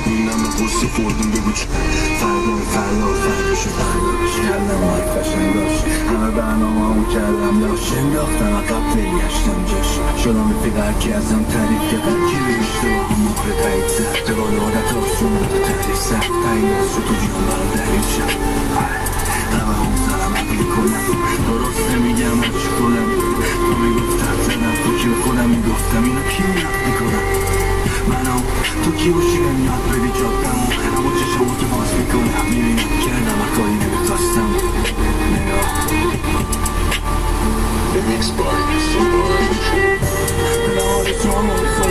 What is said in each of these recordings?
این همه قصه خوردیم بگو چه فرداش کردم باید قشنگ داشت همه برنامه همون کردم داشت انداختم عقب پیگشتم جشن شدم رفیق هرکی ازم تعریف که هرکی به اشتباه مخره تایید زد روال عادت آسون داده تعریف سخت تایید از شد تو جیان برام تحریف شد همه هم سرم عقلی کنم درست نمیگم هرچی کنم تو میگفت تر زدم تو کی به خودم میگفتم اینا کی میاد میکنم منم تو کی باشی نمیاد بدی جادم اما چشمو تو باز میکنم میبینم کردم اکایی نمیخواستم نگاه Remix by Solar به آرزوام رو میخوام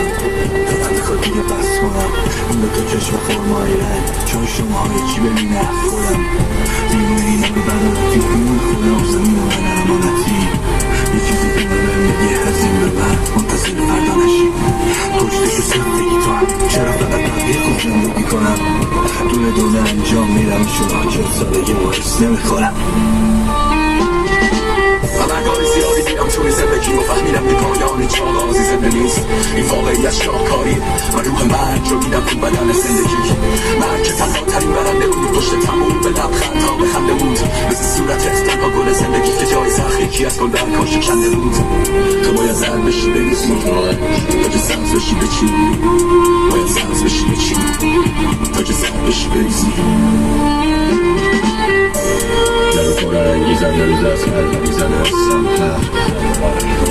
من بخواد دیگه بس کنم این به تو چشم خورمایی رنگ چون شما یکی ببینه خودم دیونه اینا رو بدارتی خون خودم زمین و من امانتی یه چیزی که من بمیگه از این به من منتظر فردا نشی پشتشو زندگی تو هم چرا فقط بقیه خوب زندگی کنم دونه انجام میرم شما که سالگی محرس نمیخورم خبرگاری زیادی دیدم توی زندگی و فهمیدم که پایان چاغازی زنده نیست این واقعیت شاهکاری و روح مرگ رو دیدم تو بدن زندگی مرگ که تنها ترین برنده بود پشت تموم به لبخند ها به خنده بود مثل صورتت تنها گل زندگی که جای سخت یکی از گل برگا شکنده بود تو باید زرد بشی بریزی تا که سبز بشی بچی باید سبز بشی بچی تا که زرد بشی بریزی درو پرنگی زنده روز از قلب میزنه از سمتر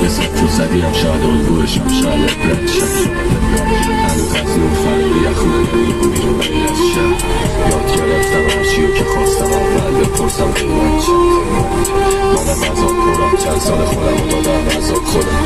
یه سفت رو زدیم شاید الگوشم شاید برنشم هنوز از نور فرقی یخونه نمیگو بیرون بری از شهر یاد گرفتم هرچیو که خواستم اول بپرسم قیمت منم عذاب پرم چند سال خودم و دادم عذاب خودم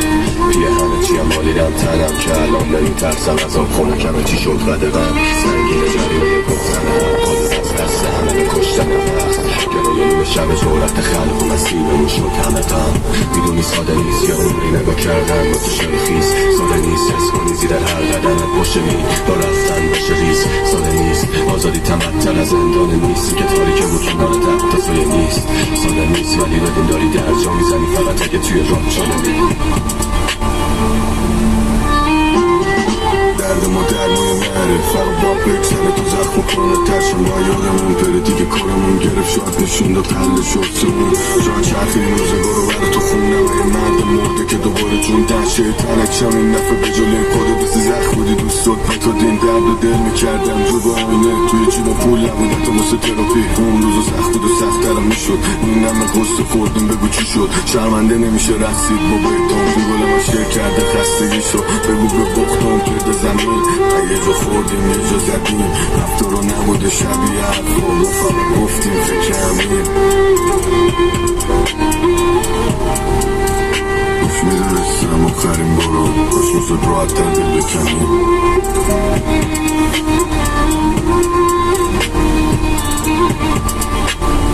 پیه همه چیم بالیدم تنم که الان نمیترسم عذاب خونه کمه چی شد قدقم سنگین جریمه گفتنم قادر از دست همه به کشتن وقت گرایه نیمه شب جورت خلق و مسیبمون شد همه غم میدونی ساده نیست یا عمری نگاه کردن با تو شیخیست ساده نیست حس کنی زیر هر قدمت باشه می با رفتن باشه ریز ساده نیست آزادی تمتن از زندان نیستی که تاریکه بود کنار تحت سایه نیست ساده نیست ولی بدین داری درجا میزنی فقط اگه توی راه چاله می درد ما درمای نره فقط با بگذره تو زخم کنه ترشم با یادمون پره دیگه کارمون گرفت شاید نشون داد حل شد سمون شاید چرخی این روزگارو بره تو خونه و یه مرد مرده که دوباره جون دنشه تنکشم این دفعه به جلوی خودت بسی زخم بودی دوستات پتا دین درد و دل میکردم جو با آینه توی جیب پول نبودم تو مثل تراپی اون روزو سخت بود و سخت‌ترم میشد این همه قصه خوردیم بگو چی شد شرمنده نمیشه رسید بابای تام تو گل ما شیر کرده خستگی شد بگو به بختم پرد زمین یه جا خوردیم یه جا زدیم رفتار رو نبوده شبیه حرفا فقط گفتیم فکر همین گوش میدونستم آخرین بارو کاش میشد راحت تر دل بکنیم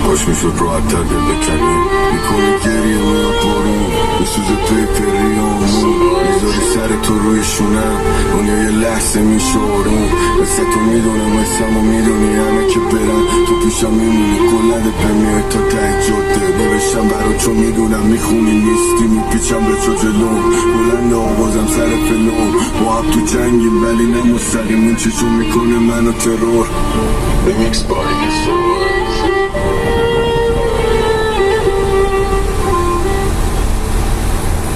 کاش میشد راحت تر دل بکنیم میکنی گریه میاد بارون بسوزه توی پریامون میذاری سر تو روی شونم دنیا یه لحظه میشورون مثل تو میدونم مثل ما میدونی همه که برن تو پیشم میمونی کلنت بمیای تا ته جاده ببشم برا چون میدونم میخونی نیستی میپیچم به تو جلوم بلند آوازم سر فلوم با هم تو جنگیم ولی نه مستقیم اون چشون میکنه منو ترور Remix by Solar